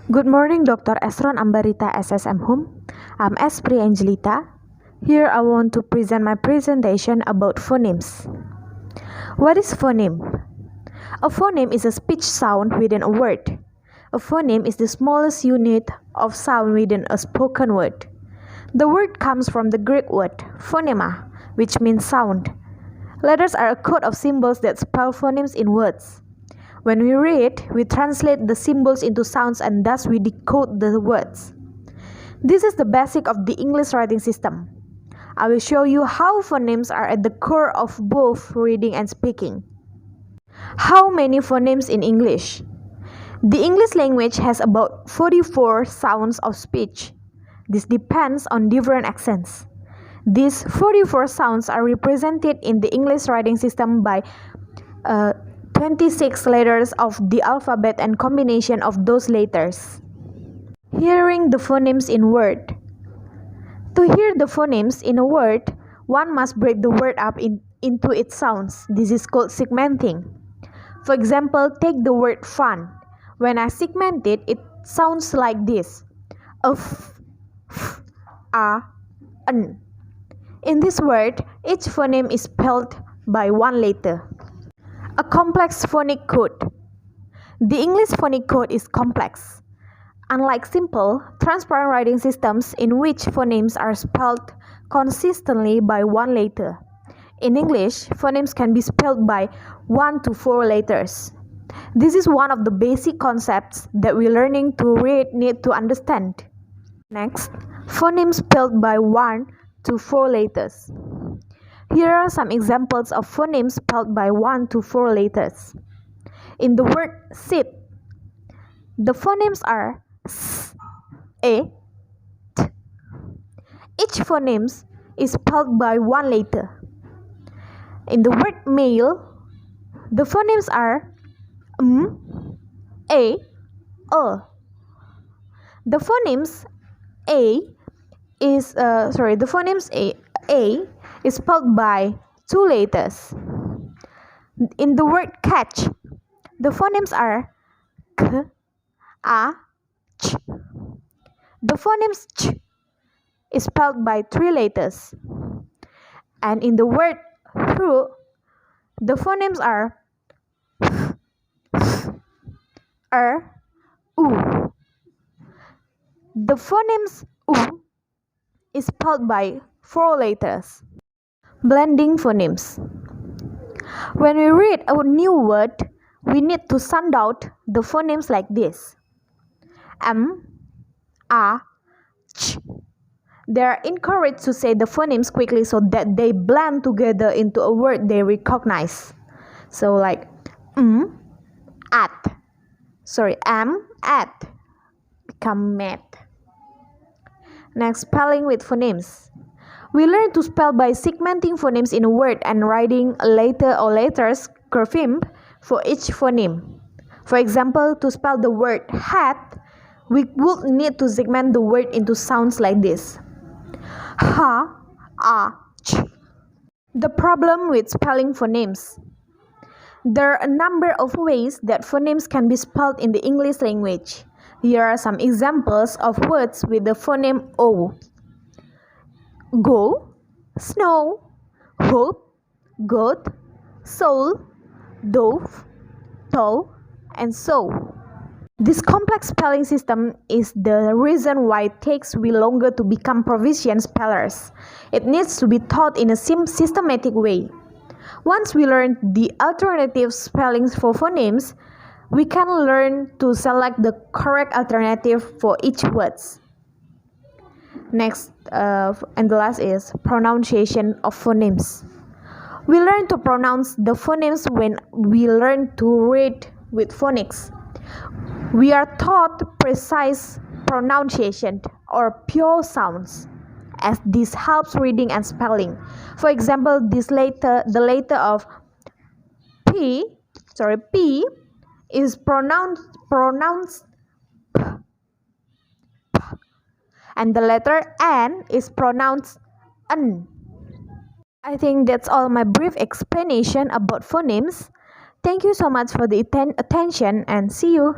Good morning, Dr. Esron Ambarita SSM Hum. I'm S. Priyangelita. Here I want to present my presentation about phonemes. What is phoneme? A phoneme is a speech sound within a word. A phoneme is the smallest unit of sound within a spoken word. The word comes from the Greek word phonema, which means sound. Letters are a code of symbols that spell phonemes in words. When we read, we translate the symbols into sounds and thus we decode the words. This is the basic of the English writing system. I will show you how phonemes are at the core of both reading and speaking. How many phonemes in English? The English language has about 44 sounds of speech. This depends on different accents. These 44 sounds are represented in the English writing system by 26 letters of the alphabet and combination of those letters. Hearing the phonemes in word. To hear the phonemes in a word, one must break the word up into its sounds. This is called segmenting. For example, take the word fun. When I segment it, it sounds like this. N. In this word, each phoneme is spelled by one letter. A complex phonic code. The English phonic code is complex. Unlike simple, transparent writing systems in which phonemes are spelled consistently by one letter. In English, phonemes can be spelled by 1 to 4 letters. This is one of the basic concepts that we learning to read need to understand. Next, phonemes spelled by 1 to 4 letters. Here are some examples of phonemes spelled by 1 to 4 letters. In the word sit, the phonemes are S, E, T. Each phoneme is spelled by one letter. In the word mail, the phonemes are A, O. The phonemes A is spelled by 2 letters. In the word catch, the phonemes are K, A, Ch. The phonemes Ch is spelled by 3 letters. And in the word through, the phonemes are U. The phonemes U is spelled by 4 letters. Blending phonemes. When we read a new word, we need to sound out the phonemes like this. M, A, Ch. They are encouraged to say the phonemes quickly so that they blend together into a word they recognize. So like at. Become mad. Next, spelling with phonemes. We learn to spell by segmenting phonemes in a word and writing a letter or letters cursive for each phoneme. For example, to spell the word hat, we would need to segment the word into sounds like this. Ha, A, Ch. The problem with spelling phonemes. There are a number of ways that phonemes can be spelled in the English language. Here are some examples of words with the phoneme O. Go, snow, hope, goat, soul, dove, toe, and so. This complex spelling system is the reason why it takes we longer to become proficient spellers. It needs to be taught in a systematic way. Once we learn the alternative spellings for phonemes, we can learn to select the correct alternative for each words. Next, and the last is pronunciation of phonemes. We learn to pronounce the phonemes when we learn to read with phonics. We are taught precise pronunciation or pure sounds, as this helps reading and spelling. For example, the letter of P is pronounced P, and the letter N is pronounced N. I think that's all my brief explanation about phonemes. Thank you so much for the attention and see you.